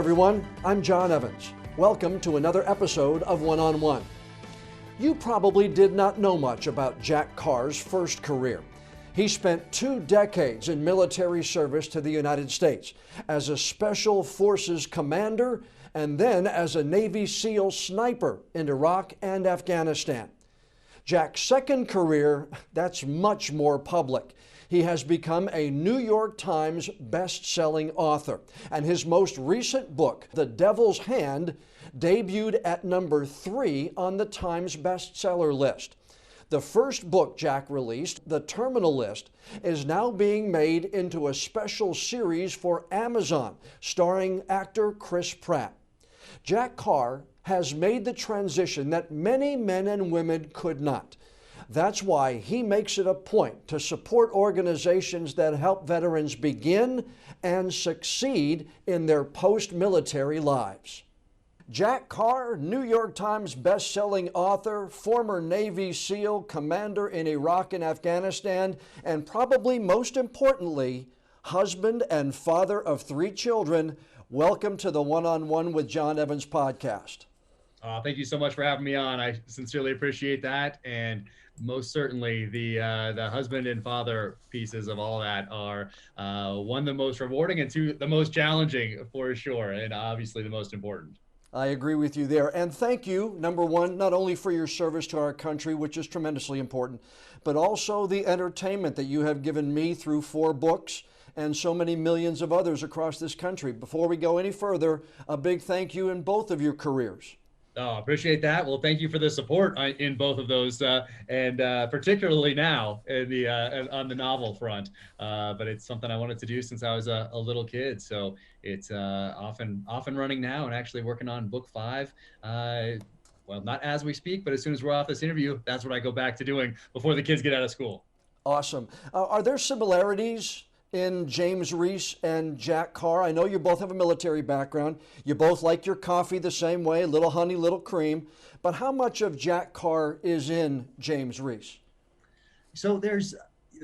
everyone. I'm John Evans. Welcome to another episode of One on One. You probably did not know much about Jack Carr's first career. He spent 2 decades in military service to the United States as a Special Forces commander and then as a Navy SEAL sniper in Iraq and Afghanistan. Jack's second career, that's much more public. He has become a New York Times best-selling author, and his most recent book, The Devil's Hand, debuted at number 3 on the Times bestseller list. The first book Jack released, The Terminal List, is now being made into a special series for Amazon, starring actor Chris Pratt. Jack Carr has made the transition that many men and women could not. That's why he makes it a point to support organizations that help veterans begin and succeed in their post-military lives. Jack Carr, New York Times best-selling author, former Navy SEAL, commander in Iraq and Afghanistan, and probably most importantly, husband and father of 3 children. Welcome to the One-on-One with John Evans podcast. Thank you so much for having me on. I sincerely appreciate that. And most certainly the husband and father pieces of all that are one, the most rewarding, and 2, the most challenging for sure. And obviously the most important. I agree with you there. And thank you, number one, not only for your service to our country, which is tremendously important, but also the entertainment that you have given me through 4 books and so many millions of others across this country. Before we go any further, a big thank you in both of your careers. Oh, appreciate that. Well, thank you for the support in both of those, and particularly now in the on the novel front. But it's something I wanted to do since I was a little kid. So it's off and running now, and actually working on book 5. Well, not as we speak, but as soon as we're off this interview, that's what I go back to doing before the kids get out of school. Awesome. Are there similarities in James Reese and Jack Carr? I know you both have a military background. You both like your coffee the same way, little honey, little cream. But how much of Jack Carr is in James Reese? So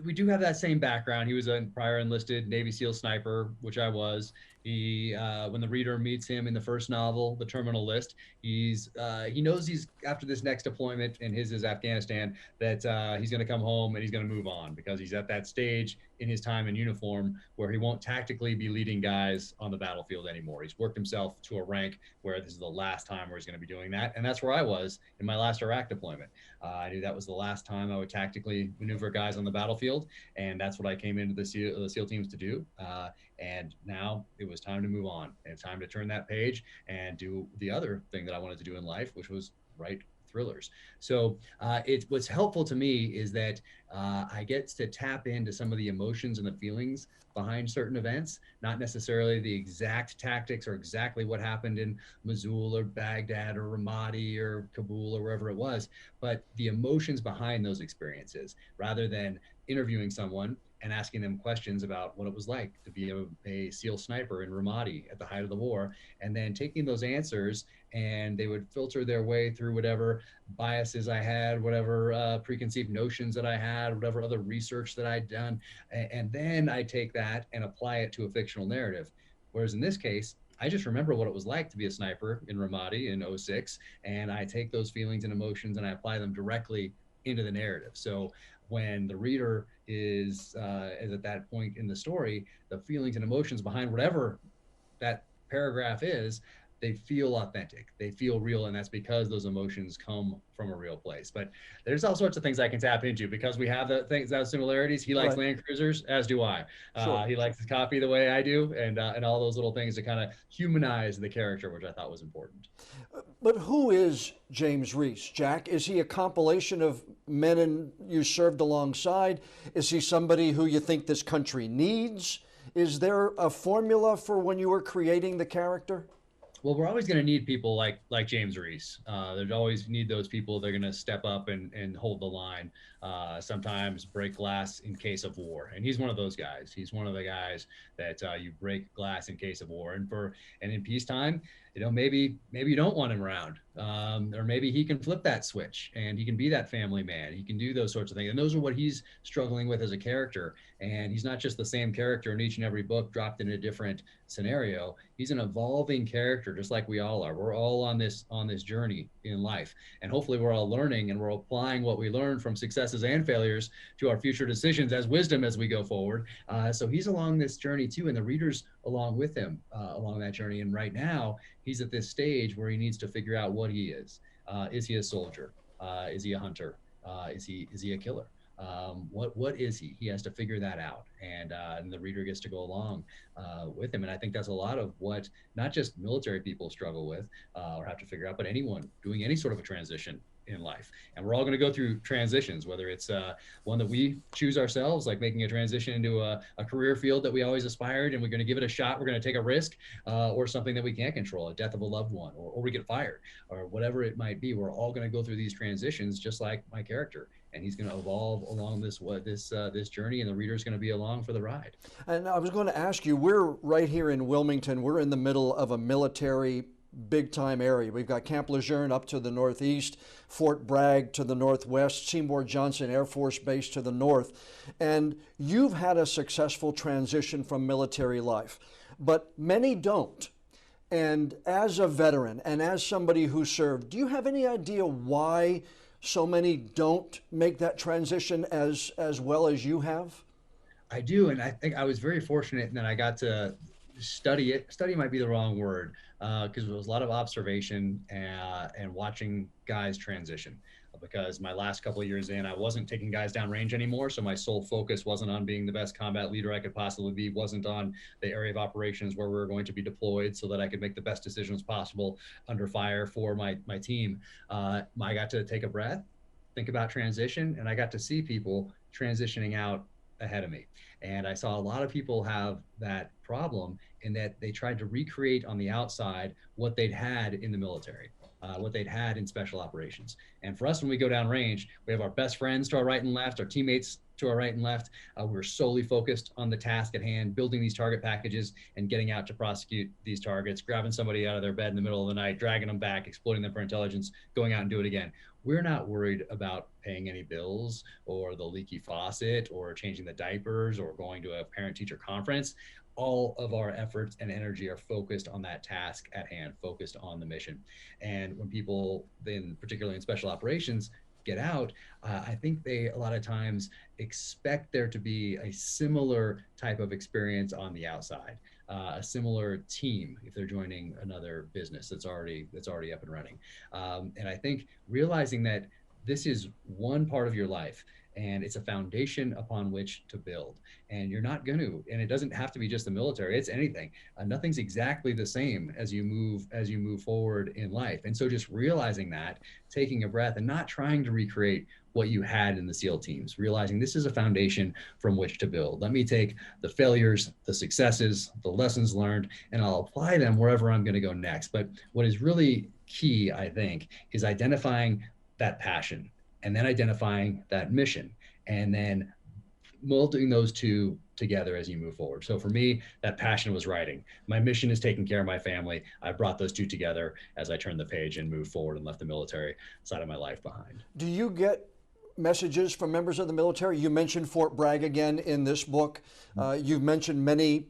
we do have that same background. He was a prior enlisted Navy SEAL sniper, which I was. He, when the reader meets him in the first novel, The Terminal List, he knows he's after this next deployment, and his is Afghanistan, that he's going to come home and he's going to move on because he's at that stage in his time in uniform where he won't tactically be leading guys on the battlefield anymore. He's worked himself to a rank where this is the last time where he's going to be doing that. And that's where I was in my last Iraq deployment. I knew that was the last time I would tactically maneuver guys on the battlefield. And that's what I came into the SEAL teams to do. And now it was time to move on, and time to turn that page and do the other thing that I wanted to do in life, which was write thrillers. So what's helpful to me is that I get to tap into some of the emotions and the feelings behind certain events, not necessarily the exact tactics or exactly what happened in Mosul or Baghdad or Ramadi or Kabul or wherever it was, but the emotions behind those experiences, rather than interviewing someone and asking them questions about what it was like to be a SEAL sniper in Ramadi at the height of the war, and then taking those answers, and they would filter their way through whatever biases I had, whatever preconceived notions that I had, whatever other research that I'd done, and then I take that and apply it to a fictional narrative. Whereas in this case, I just remember what it was like to be a sniper in Ramadi in 06, and I take those feelings and emotions and I apply them directly into the narrative. So when the reader is at that point in the story, the feelings and emotions behind whatever that paragraph is, they feel authentic, they feel real, and that's because those emotions come from a real place. But there's all sorts of things I can tap into because we have those similarities. He likes Land Cruisers, as do I. Sure. He likes his coffee the way I do, and all those little things to kind of humanize the character, which I thought was important. But who is James Reese, Jack? Is he a compilation of men you served alongside? Is he somebody who you think this country needs? Is there a formula for when you were creating the character? Well, we're always going to need people like James Reese. There'd always need those people that are going to step up and hold the line, sometimes break glass in case of war. And he's one of those guys. He's one of the guys that you break glass in case of war. And in peacetime, maybe you don't want him around, or maybe he can flip that switch and he can be that family man. He can do those sorts of things, and those are what he's struggling with as a character. And he's not just the same character in each and every book dropped in a different scenario. He's an evolving character, just like we all are. We're all on this journey in life, and hopefully we're all learning and we're applying what we learn from successes and failures to our future decisions as wisdom as we go forward. So he's along this journey too, and the readers along with him along that journey. And right now, he's at this stage where he needs to figure out what he is. Is he a soldier? Is he a hunter? Is he a killer? What is he? He has to figure that out, and the reader gets to go along with him. And I think that's a lot of what not just military people struggle with or have to figure out, but anyone doing any sort of a transition in life. And we're all going to go through transitions, whether it's one that we choose ourselves, like making a transition into a career field that we always aspired, and we're going to give it a shot, we're going to take a risk, or something that we can't control, a death of a loved one, or we get fired, or whatever it might be. We're all going to go through these transitions, just like my character. And he's going to evolve along this journey, and the reader's going to be along for the ride. And I was going to ask you, we're right here in Wilmington. We're in the middle of a military big time area. We've got Camp Lejeune up to the northeast, Fort Bragg to the northwest, Seymour Johnson Air Force Base to the north. And you've had a successful transition from military life, but many don't. And as a veteran and as somebody who served, do you have any idea why so many don't make that transition as well as you have? I do, and I think I was very fortunate that I got to study it. Study might be the wrong word, because there was a lot of observation and watching guys transition. Because my last couple of years in, I wasn't taking guys down range anymore, so my sole focus wasn't on being the best combat leader I could possibly be, wasn't on the area of operations where we were going to be deployed, so that I could make the best decisions possible under fire for my team. I got to take a breath, think about transition, and I got to see people transitioning out ahead of me. And I saw a lot of people have that problem in that they tried to recreate on the outside what they'd had in the military, what they'd had in special operations. And for us, when we go down range, we have our best friends to our right and left, our teammates to our right and left. We're solely focused on the task at hand, building these target packages and getting out to prosecute these targets, grabbing somebody out of their bed in the middle of the night, dragging them back, exploiting them for intelligence, going out and do it again. We're not worried about paying any bills or the leaky faucet or changing the diapers or going to a parent-teacher conference. All of our efforts and energy are focused on that task at hand, focused on the mission. And when people, then particularly in special operations, get out, I think they a lot of times expect there to be a similar type of experience on the outside, a similar team if they're joining another business that's already up and running. And I think realizing that this is one part of your life and it's a foundation upon which to build. And you're not going to, and it doesn't have to be just the military, it's anything. Nothing's exactly the same as you move forward in life. And so just realizing that, taking a breath and not trying to recreate what you had in the SEAL teams, realizing this is a foundation from which to build. Let me take the failures, the successes, the lessons learned, and I'll apply them wherever I'm going to go next. But what is really key, I think, is identifying that passion and then identifying that mission and then molding those two together as you move forward. So for me, that passion was writing. My mission is taking care of my family. I brought those two together as I turned the page and moved forward and left the military side of my life behind. Do you get messages from members of the military? You mentioned Fort Bragg again in this book. You've mentioned many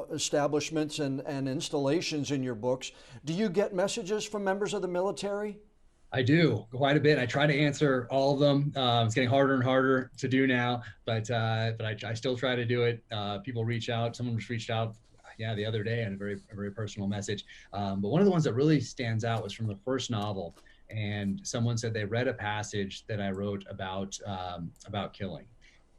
establishments and installations in your books. Do you get messages from members of the military? I do quite a bit. I try to answer all of them. It's getting harder and harder to do now, but I still try to do it. People reach out. Someone just reached out, the other day, and a very personal message. But one of the ones that really stands out was from the first novel, and someone said they read a passage that I wrote about killing,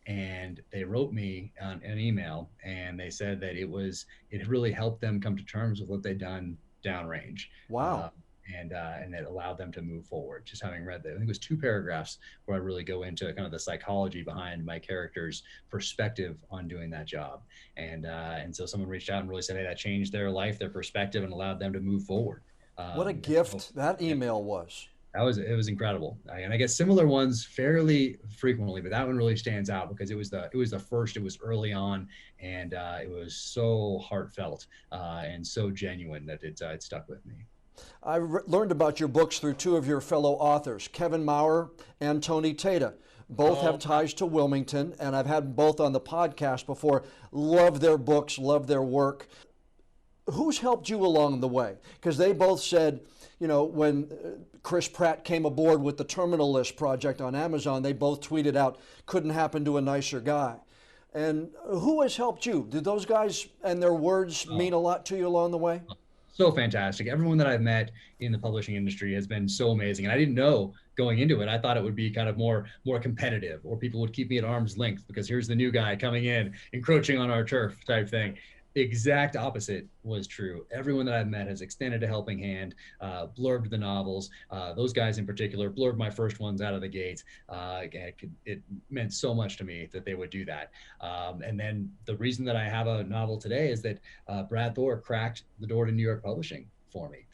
and they wrote me an email, and they said that it really helped them come to terms with what they'd done downrange. Wow. And that allowed them to move forward. Just having read that, I think it was 2 paragraphs where I really go into kind of the psychology behind my character's perspective on doing that job. And so someone reached out and really said, hey, that changed their life, their perspective, and allowed them to move forward. What a gift that email was. It was incredible. And I get similar ones fairly frequently, but that one really stands out because it was the first, it was early on, and it was so heartfelt and so genuine that it stuck with me. Learned about your books through two of your fellow authors, Kevin Maurer and Tony Tata. Both have ties to Wilmington, and I've had them both on the podcast before. Love their books, love their work. Who's helped you along the way? Because they both said, you know, when Chris Pratt came aboard with the Terminal List project on Amazon, they both tweeted out, couldn't happen to a nicer guy. And who has helped you? Did those guys and their words mean a lot to you along the way? So fantastic. Everyone that I've met in the publishing industry has been so amazing. And I didn't know going into it. I thought it would be kind of more competitive, or people would keep me at arm's length because here's the new guy coming in, encroaching on our turf type thing. The exact opposite was true. Everyone that I've met has extended a helping hand, blurbed the novels. Those guys in particular blurbed my first ones out of the gate. It meant so much to me that they would do that. And then the reason that I have a novel today is that Brad Thor cracked the door to New York publishing for me.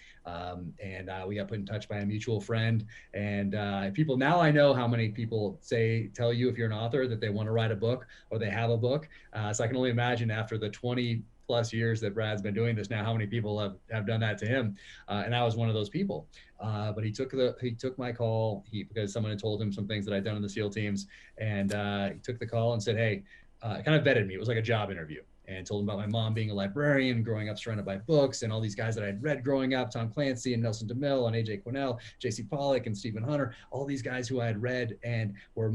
And we got put in touch by a mutual friend. And people, now I know how many people tell you if you're an author that they want to write a book or they have a book. So I can only imagine after the 20 plus years that Brad's been doing this now, how many people have done that to him. And I was one of those people. But he took my call because someone had told him some things that I'd done in the SEAL teams. And he took the call and said, hey, kind of vetted me. It was like a job interview. And told him about my mom being a librarian, growing up surrounded by books, and all these guys that I'd read growing up, Tom Clancy and Nelson DeMille and A.J. Quinnell, J.C. Pollock and Stephen Hunter, all these guys who I had read and were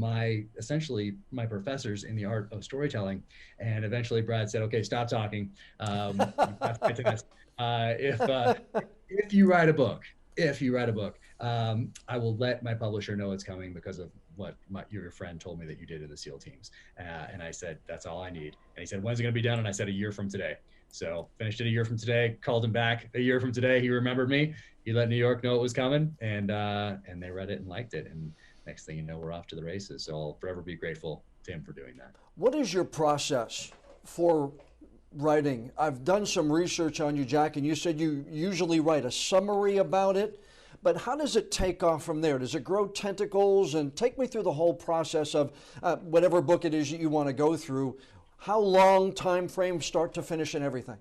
essentially my professors in the art of storytelling. And eventually Brad said, okay, stop talking. If you write a book, I will let my publisher know it's coming because of what your friend told me that you did in the SEAL teams. And I said, that's all I need. And he said, when's it going to be done? And I said, a year from today. So finished it a year from today, called him back a year from today. He remembered me. He let New York know it was coming, and they read it and liked it. And next thing you know, we're off to the races. So I'll forever be grateful to him for doing that. What is your process for writing? I've done some research on you, Jack, and you said you usually write a summary about it. But how does it take off from there? Does it grow tentacles? And take me through the whole process of whatever book it is that you want to go through. How long time frame, start to finish, and everything?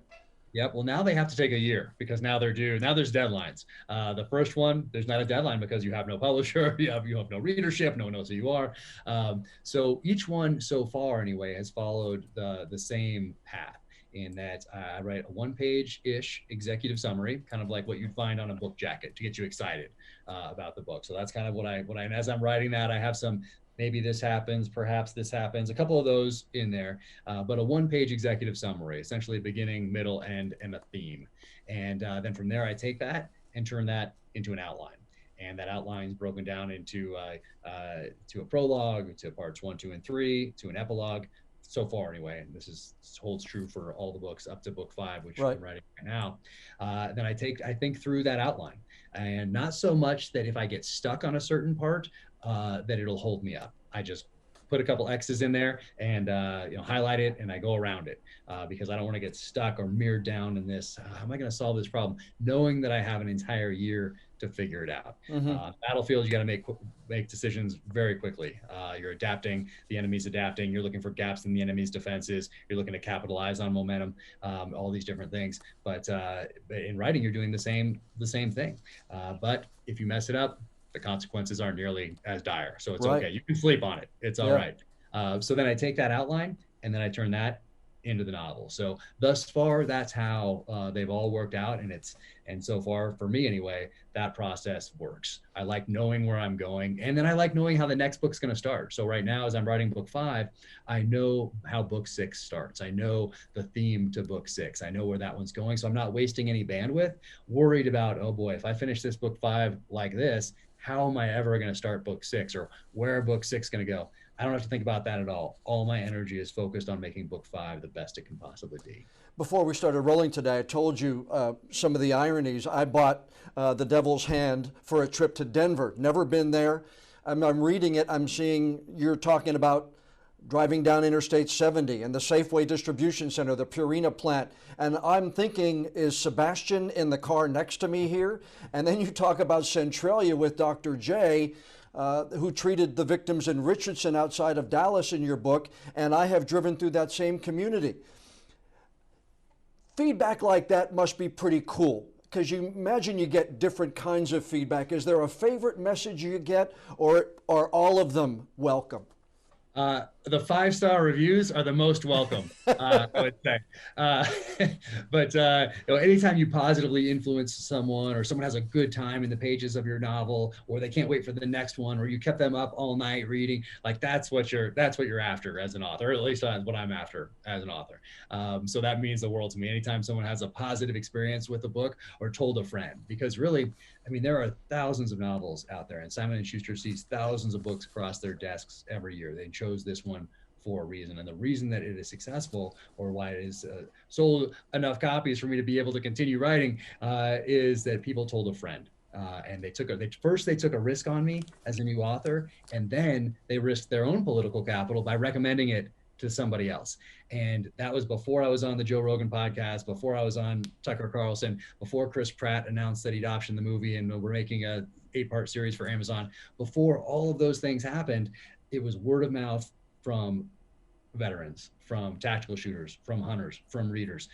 Yep. Well, now they have to take a year because now they're due. Now there's deadlines. The first one, there's not a deadline because you have no publisher, you have no readership, no one knows who you are. So each one so far anyway has followed the same path, in that I write a one-page-ish executive summary, kind of like what you'd find on a book jacket to get you excited about the book. So that's kind of what I, and as I'm writing that, I have some, maybe this happens, perhaps this happens, a couple of those in there, but a one-page executive summary, essentially beginning, middle, end, and a theme. And then from there, I take that and turn that into an outline. And that outline is broken down into to a prologue, to parts 1, 2, and 3, to an epilogue. So far anyway, and this holds true for all the books up to book 5, which I'm writing right now. Then I think through that outline, and not so much that if I get stuck on a certain part, that it'll hold me up. I just put a couple X's in there and highlight it, and I go around it because I don't want to get stuck or mirrored down in this. How am I going to solve this problem? Knowing that I have an entire year to figure it out. Battlefield, you got to make decisions very quickly. You're adapting, the enemy's adapting, you're looking for gaps in the enemy's defenses, you're looking to capitalize on momentum, all these different things. But in writing, you're doing the same thing. But if you mess it up, the consequences aren't nearly as dire. So it's okay. You can sleep on it. It's all right. So then I take that outline and then I turn that into the novel. So thus far, that's how they've all worked out. And so far, for me anyway, that process works. I like knowing where I'm going. And then I like knowing how the next book's going to start. So right now, as I'm writing book 5, I know how book 6 starts. I know the theme to book 6. I know where that one's going. So I'm not wasting any bandwidth, worried about, oh boy, if I finish this book 5 like this, how am I ever going to start book 6, or where book 6 going to go? I don't have to think about that at all. All my energy is focused on making book 5 the best it can possibly be. Before we started rolling today, I told you some of the ironies. I bought The Devil's Hand for a trip to Denver. Never been there. I'm reading it. I'm seeing you're talking about driving down Interstate 70 and the Safeway Distribution Center, the Purina plant. And I'm thinking, is Sebastian in the car next to me here? And then you talk about Centralia with Dr. J, who treated the victims in Richardson outside of Dallas in your book, and I have driven through that same community. Feedback like that must be pretty cool, because you imagine you get different kinds of feedback. Is there a favorite message you get, or are all of them welcome? The 5-star reviews are the most welcome, I would say. Uh, but anytime you positively influence someone, or someone has a good time in the pages of your novel, or they can't wait for the next one, or you kept them up all night reading, like that's what you're after as an author, or at least that's what I'm after as an author. So that means the world to me. Anytime someone has a positive experience with a book or told a friend, because really, I mean, there are thousands of novels out there, and Simon & Schuster sees thousands of books across their desks every year. They chose this one for a reason, and the reason that it is successful, or why it is sold enough copies for me to be able to continue writing, is that people told a friend. And they took a risk on me as a new author, and then they risked their own political capital by recommending it to somebody else. And that was before I was on the Joe Rogan podcast, before I was on Tucker Carlson, before Chris Pratt announced that he'd optioned the movie and we're making a 8-part series for Amazon. Before all of those things happened, it was word of mouth from veterans, from tactical shooters, from hunters, from readers,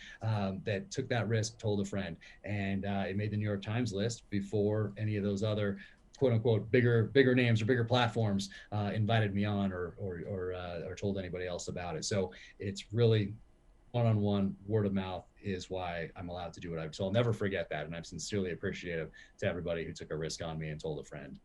that took that risk, told a friend, and it made the New York Times list before any of those other quote unquote bigger names or bigger platforms invited me on, or told anybody else about it. So it's really one-on-one, word of mouth is why I'm allowed to do what so I'll never forget that, and I'm sincerely appreciative to everybody who took a risk on me and told a friend.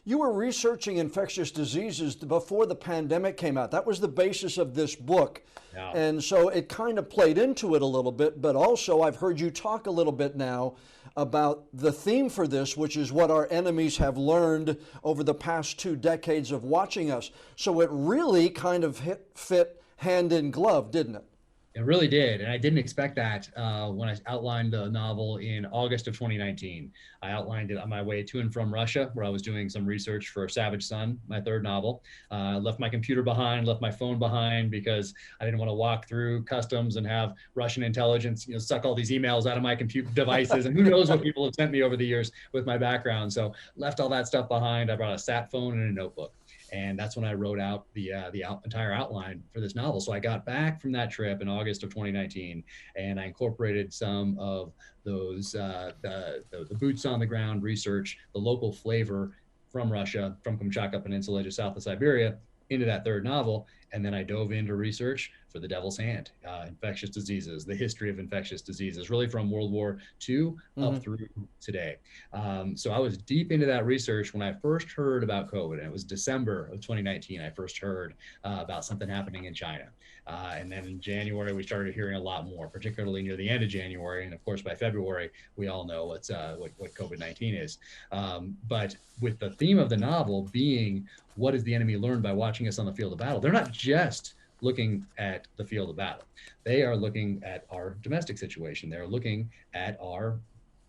You were researching infectious diseases before the pandemic came out. That was the basis of this book. Yeah. And so it kind of played into it a little bit, but also I've heard you talk a little bit now about the theme for this, which is what our enemies have learned over the past 2 decades of watching us. So it really kind of fit hand in glove, didn't it? It really did, and I didn't expect that when I outlined the novel in August of 2019. I outlined it on my way to and from Russia, where I was doing some research for Savage Son, my 3rd novel. Left my computer behind, left my phone behind, because I didn't want to walk through customs and have Russian intelligence, suck all these emails out of my computer devices, and who knows what people have sent me over the years with my background. So left all that stuff behind. I brought a sat phone and a notebook. And that's when I wrote out the entire outline for this novel. So I got back from that trip in August of 2019, and I incorporated some of those the boots on the ground research, the local flavor from Russia, from Kamchatka Peninsula to south of Siberia, into that 3rd novel. And then I dove into research for The Devil's Hand, infectious diseases, the history of infectious diseases, really from World War II up through today. So I was deep into that research when I first heard about COVID, and it was December of 2019. I first heard about something happening in China. And then in January, we started hearing a lot more, particularly near the end of January. And of course, by February, we all know what COVID-19 is. But with the theme of the novel being, what does the enemy learn by watching us on the field of battle? They're not just looking at the field of battle. They are looking at our domestic situation. They're looking at our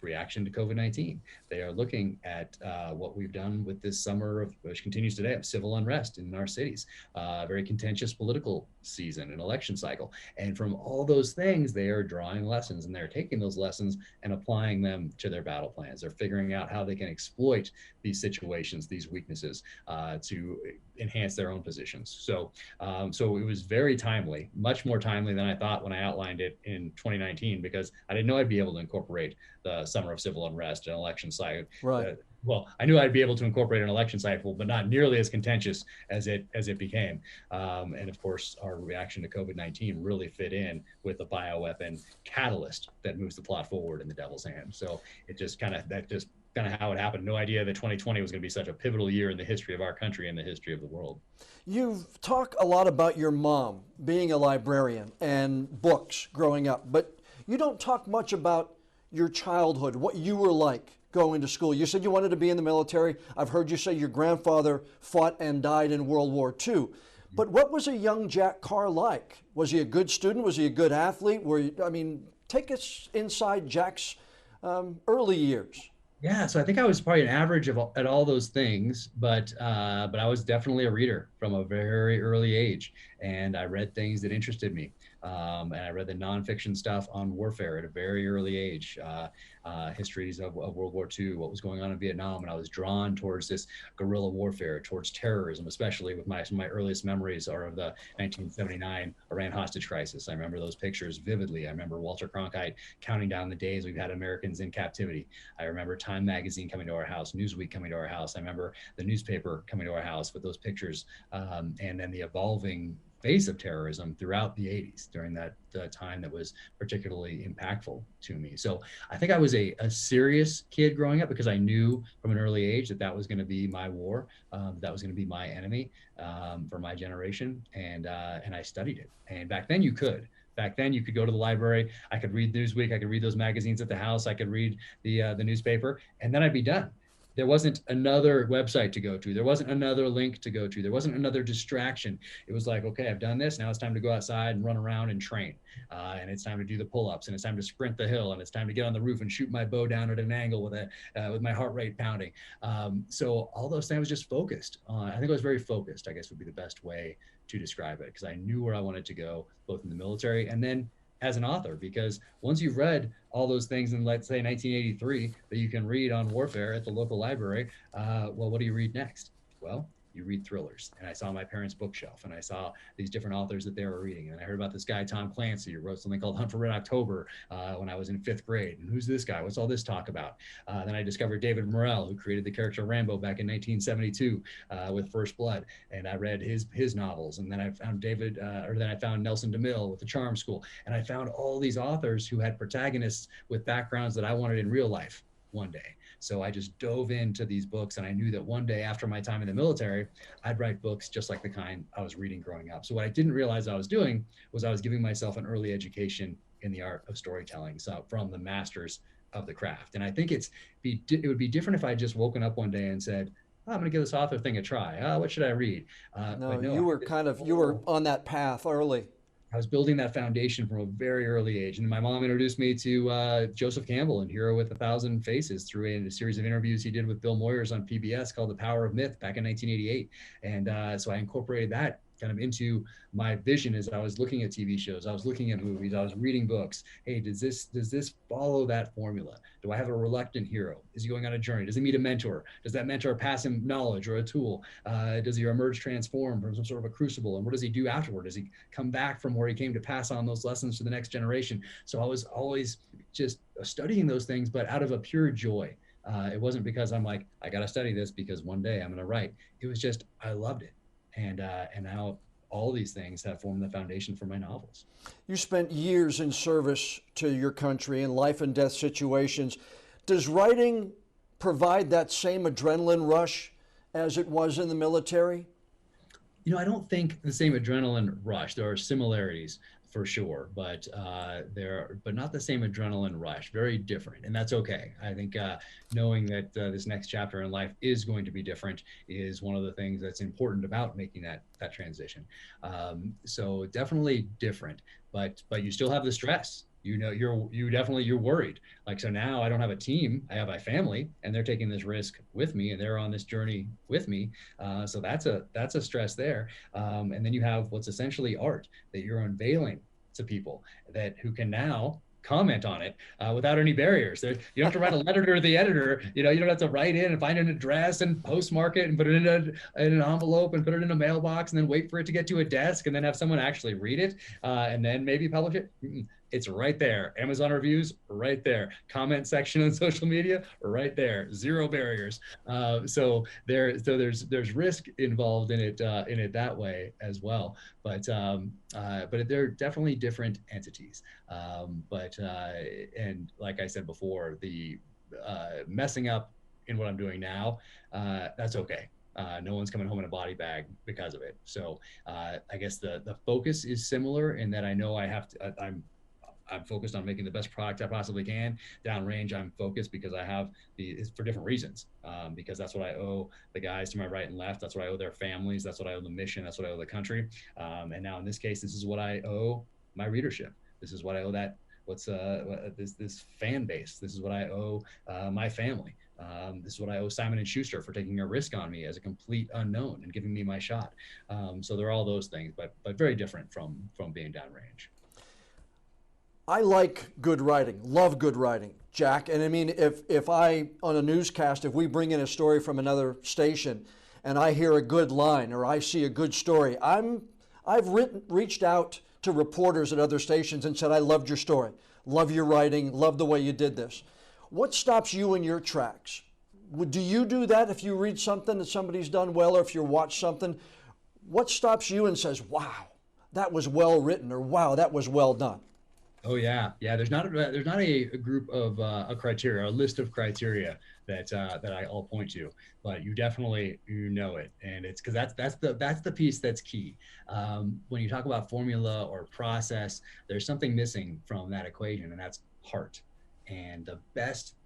reaction to COVID-19. They are looking at what we've done with this summer, which continues today, of civil unrest in our cities, very contentious political season and election cycle. And from all those things, they are drawing lessons, and they're taking those lessons and applying them to their battle plans. They're figuring out how they can exploit these situations, these weaknesses, to enhance their own positions. So it was very timely, much more timely than I thought when I outlined it in 2019, because I didn't know I'd be able to incorporate the summer of civil unrest and election cycle. Right. Well, I knew I'd be able to incorporate an election cycle, but not nearly as contentious as it became. And of course, our reaction to COVID-19 really fit in with the bioweapon catalyst that moves the plot forward in The Devil's Hand. So it just kind of how it happened. No idea that 2020 was going to be such a pivotal year in the history of our country and the history of the world. You've talked a lot about your mom being a librarian and books growing up, but you don't talk much about your childhood, what you were like going to school. You said you wanted to be in the military. I've heard you say your grandfather fought and died in World War II. But what was a young Jack Carr like? Was he a good student? Was he a good athlete? Take us inside Jack's early years. Yeah, so I think I was probably an average at all those things, but I was definitely a reader from a very early age, and I read things that interested me. And I read the nonfiction stuff on warfare at a very early age, histories of World War II, what was going on in Vietnam. And I was drawn towards this guerrilla warfare, towards terrorism, especially with my earliest memories are of the 1979 Iran hostage crisis. I remember those pictures vividly. I remember Walter Cronkite counting down the days we've had Americans in captivity. I remember Time Magazine coming to our house, Newsweek coming to our house. I remember the newspaper coming to our house with those pictures, and then the evolving face of terrorism throughout the 80s during that time that was particularly impactful to me. So I think I was a serious kid growing up because I knew from an early age that that was going to be my war, that was going to be my enemy for my generation, and I studied it. And back then you could. Back then, you could go to the library. I could read Newsweek. I could read those magazines at the house. I could read the newspaper, and then I'd be done. There wasn't another website to go to. There wasn't another link to go to. There wasn't another distraction. It was like, okay, I've done this. Now it's time to go outside and run around and train. And it's time to do the pull-ups, and it's time to sprint the hill, and it's time to get on the roof and shoot my bow down at an angle with my heart rate pounding. So all those things, I was just focused on. I think I was very focused, I guess would be the best way to describe it, because I knew where I wanted to go, both in the military and then as an author, because once you've read all those things in, let's say, 1983 that you can read on warfare at the local library, well, what do you read next? Well, you read thrillers. And I saw my parents' bookshelf, and I saw these different authors that they were reading. And I heard about this guy, Tom Clancy, who wrote something called Hunt for Red October when I was in 5th grade. And who's this guy? What's all this talk about? Then I discovered David Morrell, who created the character Rambo back in 1972 with First Blood. And I read his novels. And then I found then I found Nelson DeMille with The Charm School. And I found all these authors who had protagonists with backgrounds that I wanted in real life one day. So I just dove into these books, and I knew that one day after my time in the military, I'd write books just like the kind I was reading growing up. So what I didn't realize I was doing was I was giving myself an early education in the art of storytelling, so from the masters of the craft. And I think it would be different if I had just woken up one day and said, oh, I'm going to give this author thing a try. What should I read? No, you were on that path early. I was building that foundation from a very early age. And my mom introduced me to Joseph Campbell and Hero with a Thousand Faces through a series of interviews he did with Bill Moyers on PBS called The Power of Myth back in 1988. And so I incorporated that kind of into my vision as I was looking at TV shows, I was looking at movies, I was reading books. Hey, does this follow that formula? Do I have a reluctant hero? Is he going on a journey? Does he meet a mentor? Does that mentor pass him knowledge or a tool? Does he emerge transformed from some sort of a crucible? And what does he do afterward? Does he come back from where he came to pass on those lessons to the next generation? So I was always just studying those things, but out of a pure joy. It wasn't because I'm like, I got to study this because one day I'm going to write. It was just, I loved it. And now all these things have formed the foundation for my novels. You spent years in service to your country in life and death situations. Does writing provide that same adrenaline rush as it was in the military? You know, I don't think the same adrenaline rush. There are similarities for sure, but not the same adrenaline rush. Very different, and that's okay. I think knowing that this next chapter in life is going to be different is one of the things that's important about making that transition. So definitely different, but you still have the stress. You know, you're worried. Like, so now I don't have a team, I have my family, and they're taking this risk with me, and they're on this journey with me. So that's a stress there. And then you have what's essentially art that you're unveiling to people who can now comment on it without any barriers. You don't have to write a letter to the editor. You know, you don't have to write in and find an address and postmark it and put it in an envelope and put it in a mailbox and then wait for it to get to a desk and then have someone actually read it and then maybe publish it. It's right there. Amazon reviews, right there. Comment section on social media, right there. Zero barriers. So there's risk involved in it that way as well. But they're definitely different entities. And like I said before, the messing up in what I'm doing now, that's okay. No one's coming home in a body bag because of it. So I guess the focus is similar in that I know I'm focused on making the best product I possibly can. Downrange, I'm focused because it's for different reasons. Because that's what I owe the guys to my right and left. That's what I owe their families. That's what I owe the mission. That's what I owe the country. And now in this case, this is what I owe my readership. This is what I owe this fan base. This is what I owe my family. This is what I owe Simon & Schuster for taking a risk on me as a complete unknown and giving me my shot. So there are all those things, but very different from being downrange. I like good writing, love good writing, Jack. And I mean, if I, on a newscast, if we bring in a story from another station and I hear a good line or I see a good story, I've reached out to reporters at other stations and said, I loved your story, love your writing, love the way you did this. What stops you in your tracks? Do you do that if you read something that somebody's done well, or if you watch something? What stops you and says, wow, that was well written, or wow, that was well done? Oh yeah. There's not a group of a criteria, a list of criteria that I all point to, but you know it, and it's because that's the piece that's key. When you talk about formula or process, there's something missing from that equation, and that's heart. And the best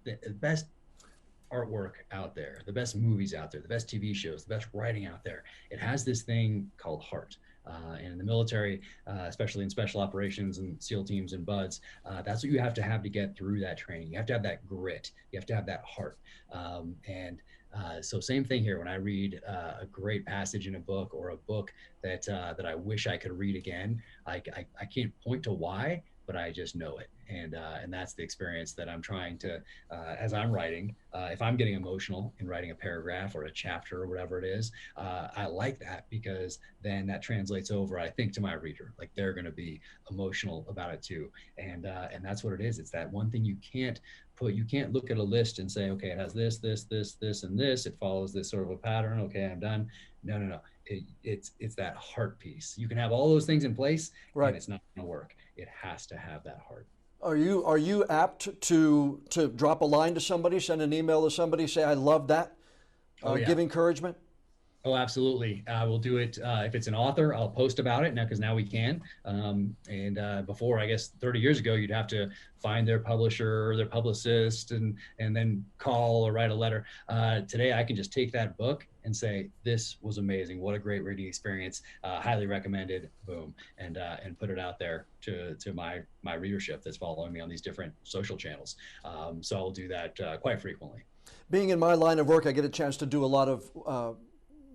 artwork out there, the best movies out there, the best TV shows, the best writing out there, it has this thing called heart. And in the military, especially in special operations and SEAL teams and BUDS, that's what you have to get through that training. You have to have that grit. You have to have that heart. So same thing here. When I read a great passage in a book, or a book that I wish I could read again, I can't point to why, but I just know it. And that's the experience that I'm trying to, as I'm writing, if I'm getting emotional in writing a paragraph or a chapter or whatever it is, I like that, because then that translates over, I think, to my reader. Like, they're going to be emotional about it too. And that's what it is. It's that one thing you can't look at a list and say, okay, it has this, and this, it follows this sort of a pattern. Okay, I'm done. No. It's that heart piece. You can have all those things in place, Right. and it's not going to work. It has to have that heart. Are you apt to drop a line to somebody, send an email to somebody, say, I love that, Yeah. give encouragement? Oh, absolutely. We'll do it. If it's an author, I'll post about it now, because now we can. Before, I guess 30 years ago, you'd have to find their publisher or their publicist and then call or write a letter. Today, I can just take that book and say, this was amazing. What a great reading experience. Highly recommended. Boom. And put it out there to my readership that's following me on these different social channels. So I'll do that quite frequently. Being in my line of work, I get a chance to do a lot of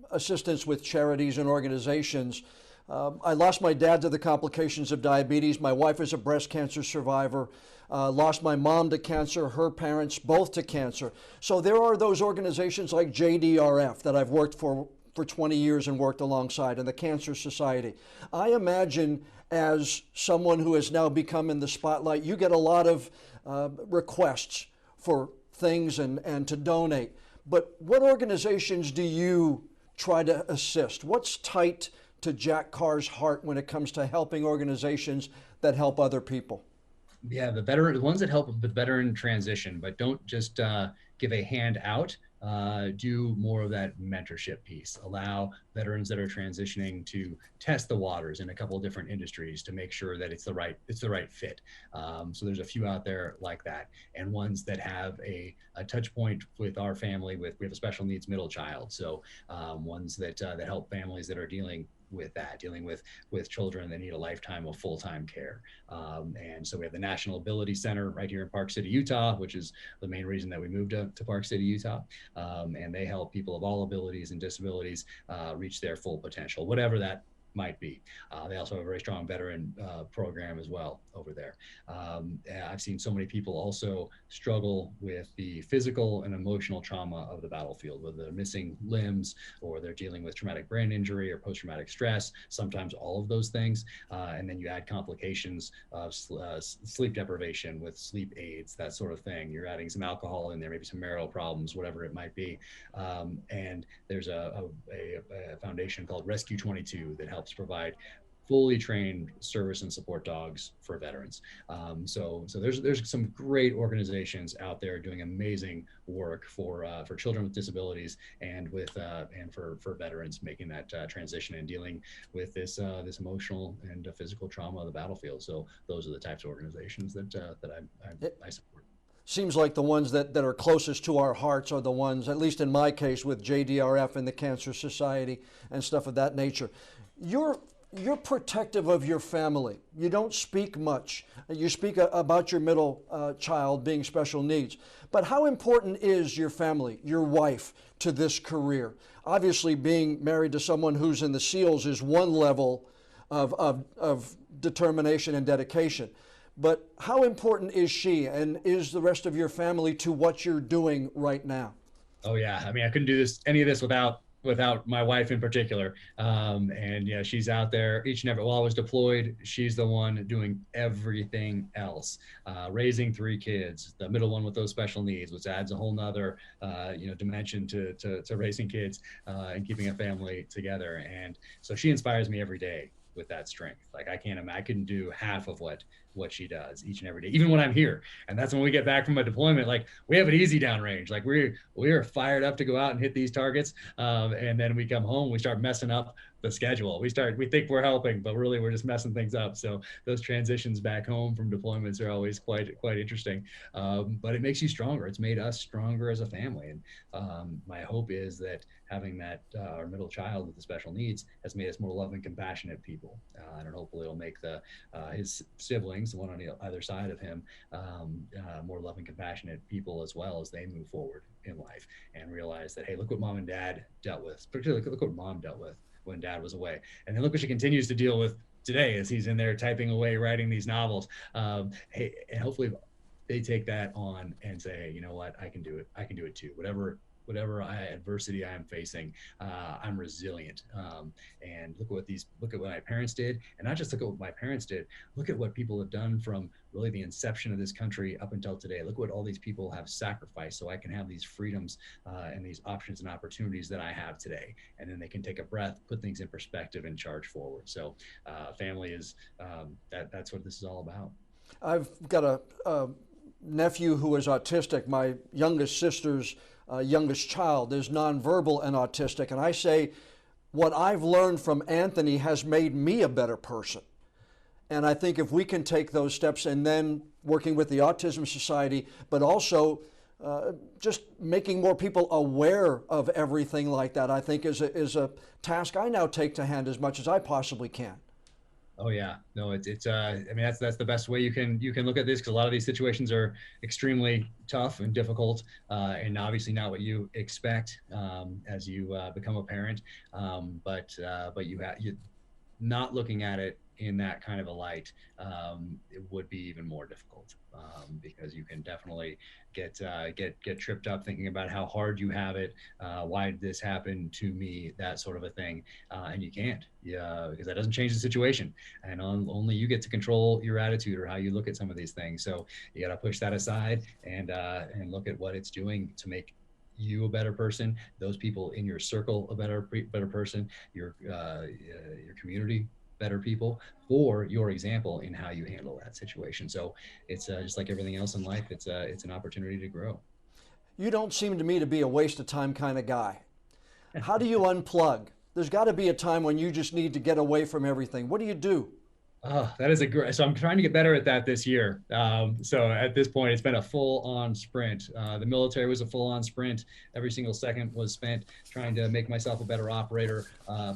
assistance with charities and organizations. I lost my dad to the complications of diabetes. My wife is a breast cancer survivor. Lost my mom to cancer, her parents both to cancer. So there are those organizations like JDRF that I've worked for 20 years and worked alongside, and the Cancer Society. I imagine, as someone who has now become in the spotlight, you get a lot of requests for things and to donate. But what organizations do you try to assist? What's tight to Jack Carr's heart when it comes to helping organizations that help other people? Yeah, the ones that help with the veteran transition, but don't just give a hand out. Do more of that mentorship piece. Allow veterans that are transitioning to test the waters in a couple of different industries to make sure that it's the right fit. So there's a few out there like that, and ones that have a touch point with our family. We have a special needs middle child, so ones that help families that are dealing with children that need a lifetime of full-time care. And so we have the National Ability Center right here in Park City, Utah, which is the main reason that we moved to Park City, Utah. And they help people of all abilities and disabilities reach their full potential, whatever that might be. They also have a very strong veteran program as well over there. I've seen so many people also struggle with the physical and emotional trauma of the battlefield, whether they're missing limbs or they're dealing with traumatic brain injury or post-traumatic stress, sometimes all of those things. And then you add complications of sleep deprivation with sleep aids, that sort of thing. You're adding some alcohol in there, maybe some marital problems, whatever it might be. And there's a foundation called Rescue 22 that helps provide fully trained service and support dogs for veterans. So there's some great organizations out there doing amazing work for children with disabilities and for veterans making that transition and dealing with this emotional and physical trauma of the battlefield. So those are the types of organizations that I support. Seems like the ones that are closest to our hearts are the ones, at least in my case, with JDRF and the Cancer Society and stuff of that nature. You're protective of your family. You don't speak much. You speak about your middle child being special needs. But how important is your family, your wife, to this career? Obviously, being married to someone who's in the SEALs is one level of determination and dedication. but how important is she and is the rest of your family to what you're doing right now? Oh yeah, I mean, I couldn't do any of this without my wife in particular. And yeah, she's out there each and every. While I was deployed, she's the one doing everything else, raising 3 kids, the middle one with those special needs, which adds a whole nother dimension to raising kids and keeping a family together. And so she inspires me every day with that strength. Like I couldn't do half of what she does each and every day, even when I'm here. And that's when we get back from a deployment, like we have it easy downrange. Like we're fired up to go out and hit these targets. And then we come home, we start messing up the schedule. We think we're helping, but really we're just messing things up. So those transitions back home from deployments are always quite interesting. But it makes you stronger. It's made us stronger as a family. And my hope is that having that our middle child with the special needs has made us more loving, compassionate people. And hopefully it'll make his siblings, the one on the other side of him, more loving, compassionate people as well as they move forward in life and realize that, hey, look what mom and dad dealt with. Particularly, look what mom dealt with when dad was away. And then look what she continues to deal with today as he's in there typing away, writing these novels. Hey, and hopefully they take that on and say, you know what, I can do it. I can do it too. Whatever adversity I am facing, I'm resilient. And look at what my parents did, and not just look at what my parents did. Look at what people have done from really the inception of this country up until today. Look what all these people have sacrificed, so I can have these freedoms and these options and opportunities that I have today. And then they can take a breath, put things in perspective, and charge forward. So, family is that's what this is all about. I've got a nephew who is autistic. My youngest sister's youngest child is nonverbal and autistic. And I say, what I've learned from Anthony has made me a better person. And I think if we can take those steps and then working with the Autism Society, but also just making more people aware of everything like that, I think is a task I now take to hand as much as I possibly can. Oh yeah, no, it's I mean, that's the best way you can look at this, because a lot of these situations are extremely tough and difficult, and obviously not what you expect as you become a parent. But you not looking at it in that kind of a light, it would be even more difficult, because you can definitely get tripped up thinking about how hard you have it. Why did this happen to me? That sort of a thing, and you can't, because that doesn't change the situation, and only you get to control your attitude or how you look at some of these things. So you got to push that aside and look at what it's doing to make you a better person, those people in your circle a better person, your community better people, for your example in how you handle that situation. So it's just like everything else in life, it's an opportunity to grow. You don't seem to me to be a waste of time kind of guy. How do you unplug? There's got to be a time when you just need to get away from everything. What do you do? Oh, that is so I'm trying to get better at that this year. So at this point, it's been a full-on sprint. The military was a full-on sprint. Every single second was spent trying to make myself a better operator,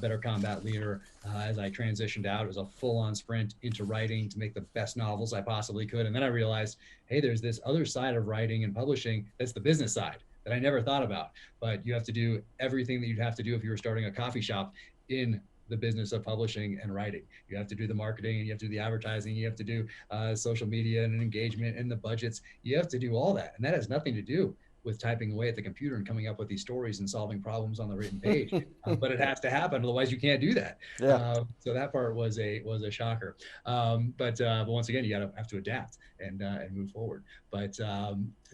better combat leader. As I transitioned out, it was a full-on sprint into writing to make the best novels I possibly could. And then I realized, hey, there's this other side of writing and publishing. That's the business side that I never thought about. But you have to do everything that you'd have to do if you were starting a coffee shop in the business of publishing and writing. You have to do the marketing, and you have to do the advertising, you have to do social media and engagement and the budgets. You have to do all that. And that has nothing to do with typing away at the computer and coming up with these stories and solving problems on the written page. But it has to happen, otherwise you can't do that. Yeah. So that part was a shocker. But once again, you have to adapt and move forward. But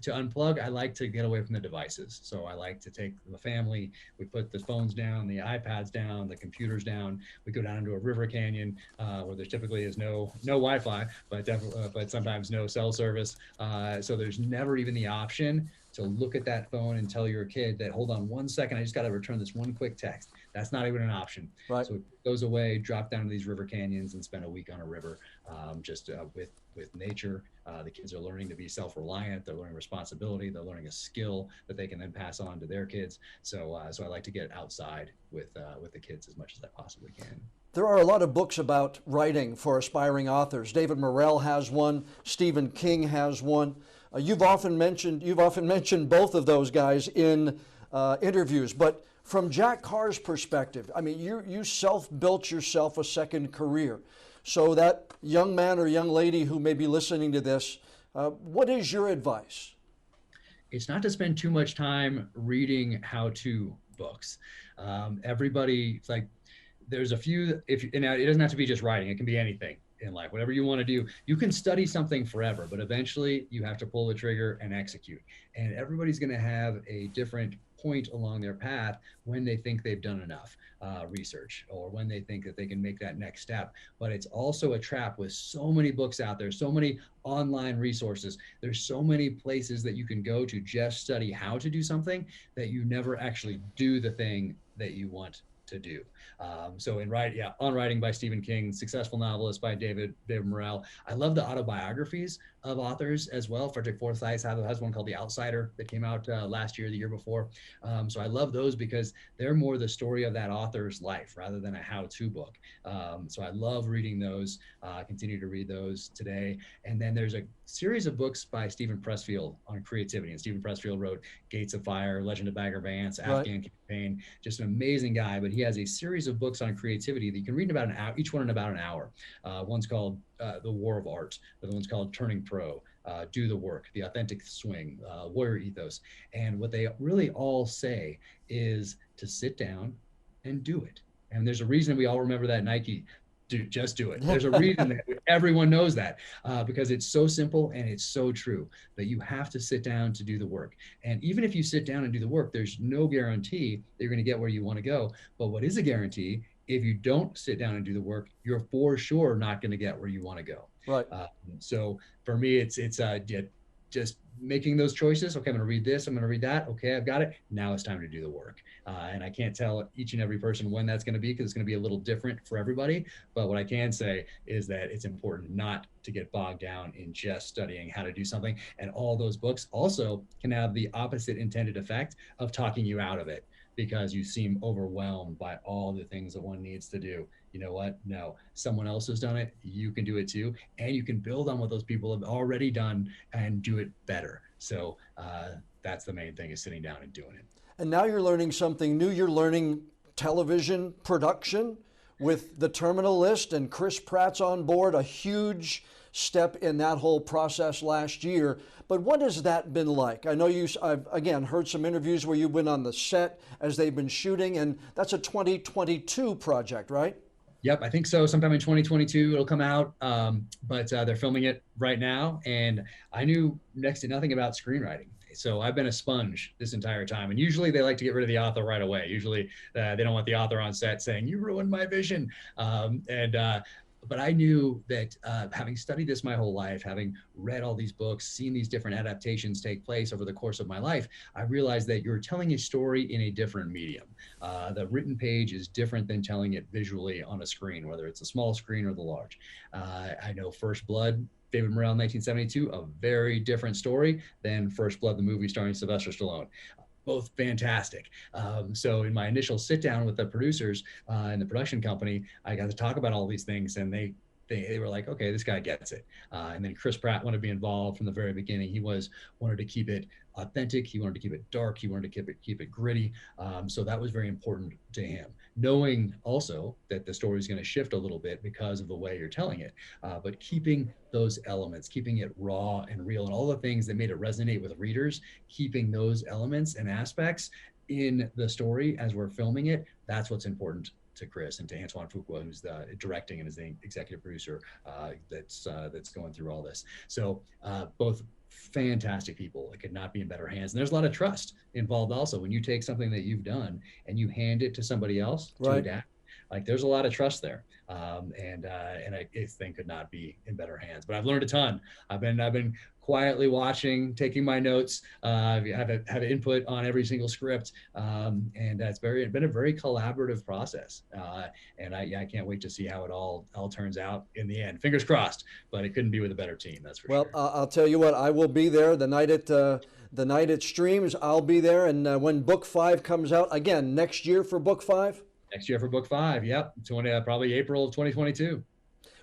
to unplug, I like to get away from the devices. So I like to take the family, we put the phones down, the iPads down, the computers down. We go down into a river canyon where there typically is no Wi-Fi, but sometimes no cell service. So there's never even the option to look at that phone and tell your kid that, hold on 1 second, I just got to return this one quick text. That's not even an option. Right. So it goes away, drop down to these river canyons and spend a week on a river, just with nature. The kids are learning to be self-reliant. They're learning responsibility. They're learning a skill that they can then pass on to their kids. So I like to get outside with the kids as much as I possibly can. There are a lot of books about writing for aspiring authors. David Morrell has one. Stephen King has one. You've often mentioned both of those guys in interviews. But from Jack Carr's perspective, I mean, you self-built yourself a second career. So that young man or young lady who may be listening to this, what is your advice? It's not to spend too much time reading how-to books. Everybody, like, there's a few, and it doesn't have to be just writing, it can be anything in life, whatever you want to do. You can study something forever, but eventually you have to pull the trigger and execute. And everybody's going to have a different point along their path when they think they've done enough research, or when they think that they can make that next step. But it's also a trap with so many books out there, so many online resources. There's so many places that you can go to just study how to do something, that you never actually do the thing that you want to do. So On Writing by Stephen King, Successful Novelist by David Morrell. I love the autobiographies of authors as well. Frederick Forsyth has one called The Outsider that came out last year, the year before. So I love those because they're more the story of that author's life rather than a how-to book. So I love reading those, continue to read those today. And then there's a series of books by Stephen Pressfield on creativity. And Stephen Pressfield wrote Gates of Fire, Legend of Bagger Vance, Afghan Campaign, just an amazing guy. But he has a series of books on creativity that you can read in about an hour, each one in about an hour. One's called The War of Art. The other one's called Turning Pro, Do the Work, The Authentic Swing, Warrior Ethos. And what they really all say is to sit down and do it. And there's a reason we all remember that Nike, just do it. There's a reason that everyone knows that, because it's so simple and it's so true, that you have to sit down to do the work. And even if you sit down and do the work, there's no guarantee that you're going to get where you want to go. But what is a guarantee, if you don't sit down and do the work, you're for sure not going to get where you want to go. Right. So for me, it's just making those choices. Okay, I'm going to read this. I'm going to read that. Okay, I've got it. Now it's time to do the work. And I can't tell each and every person when that's going to be, because it's going to be a little different for everybody. But what I can say is that it's important not to get bogged down in just studying how to do something. And all those books also can have the opposite intended effect of talking you out of it, because you seem overwhelmed by all the things that one needs to do. You know what? No, someone else has done it. You can do it too. And you can build on what those people have already done and do it better. So that's the main thing, is sitting down and doing it. And now you're learning something new. You're learning television production with The Terminal List, and Chris Pratt's on board, a huge step in that whole process last year. But what has that been like? I know I've again heard some interviews where you've been on the set as they've been shooting, and that's a 2022 project, right? Yep, I think so. Sometime in 2022 it'll come out, but they're filming it right now. And I knew next to nothing about screenwriting. So I've been a sponge this entire time. And usually they like to get rid of the author right away. Usually they don't want the author on set saying, you ruined my vision. But I knew that having studied this my whole life, having read all these books, seen these different adaptations take place over the course of my life, I realized that you're telling a story in a different medium. The written page is different than telling it visually on a screen, whether it's a small screen or the large. I know First Blood, David Morrell, 1972, a very different story than First Blood, the movie starring Sylvester Stallone. Both fantastic. So in my initial sit down with the producers and the production company, I got to talk about all these things, and they were like, okay, this guy gets it. And then Chris Pratt wanted to be involved from the very beginning. He wanted to keep it authentic. He wanted to keep it dark. He wanted to keep it gritty. So that was very important to him, knowing also that the story is going to shift a little bit because of the way you're telling it, but keeping those elements, keeping it raw and real, and all the things that made it resonate with readers, keeping those elements and aspects in the story as we're filming it. That's what's important to Chris and to Antoine Fuqua, who's directing and is the executive producer that's going through all this. So both fantastic people. It could not be in better hands. And there's a lot of trust involved also when you take something that you've done and you hand it to somebody else to adapt. Like, there's a lot of trust there, and this thing could not be in better hands. But I've learned a ton. I've been quietly watching, taking my notes. Have input on every single script, and it's been a very collaborative process. And I can't wait to see how it all turns out in the end. Fingers crossed, but it couldn't be with a better team. That's for sure. Well, I'll tell you what, I will be there the night it streams. I'll be there, and when Book 5 comes out again next year for Book 5. Next year for Book 5, yep, probably April of 2022.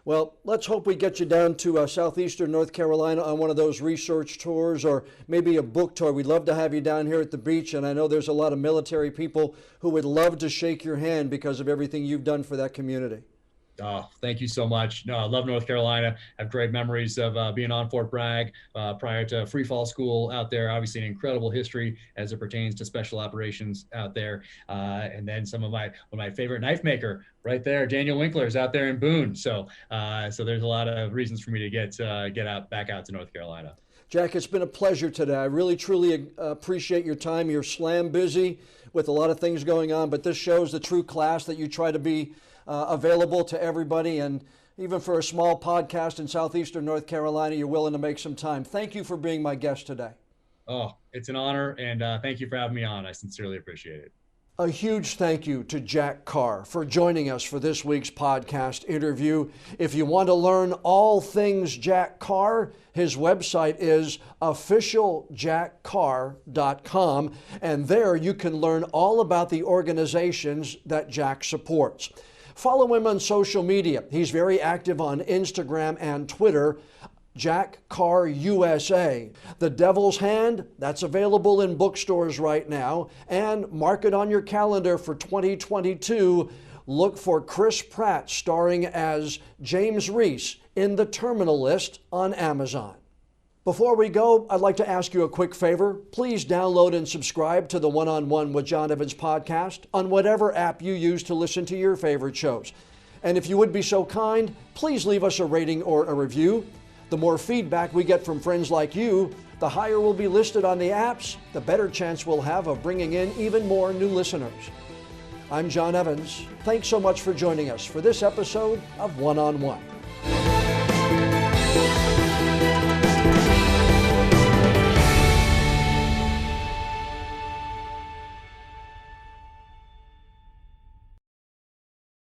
Well, let's hope we get you down to southeastern North Carolina on one of those research tours, or maybe a book tour. We'd love to have you down here at the beach, and I know there's a lot of military people who would love to shake your hand because of everything you've done for that community. Oh, thank you so much. No, I love North Carolina. I have great memories of being on Fort Bragg prior to Free Fall School out there. Obviously, an incredible history as it pertains to special operations out there. And then one of my favorite knife maker right there, Daniel Winkler's out there in Boone. So there's a lot of reasons for me to get back out to North Carolina. Jack, it's been a pleasure today. I really, truly appreciate your time. You're slam busy with a lot of things going on, but this shows the true class that you try to be available to everybody. And even for a small podcast in southeastern North Carolina, you're willing to make some time. Thank you for being my guest today. Oh, it's an honor, and thank you for having me on. I sincerely appreciate it. A huge thank you to Jack Carr for joining us for this week's podcast interview. If you want to learn all things Jack Carr, his website is officialjackcarr.com, and there you can learn all about the organizations that Jack supports. Follow him on social media. He's very active on Instagram and Twitter. Jack Carr USA. The Devil's Hand, that's available in bookstores right now. And mark it on your calendar for 2022. Look for Chris Pratt starring as James Reese in The Terminal List on Amazon. Before we go, I'd like to ask you a quick favor. Please download and subscribe to the One-on-One with John Evans podcast on whatever app you use to listen to your favorite shows. And if you would be so kind, please leave us a rating or a review. The more feedback we get from friends like you, the higher we'll be listed on the apps, the better chance we'll have of bringing in even more new listeners. I'm John Evans. Thanks so much for joining us for this episode of One-on-One.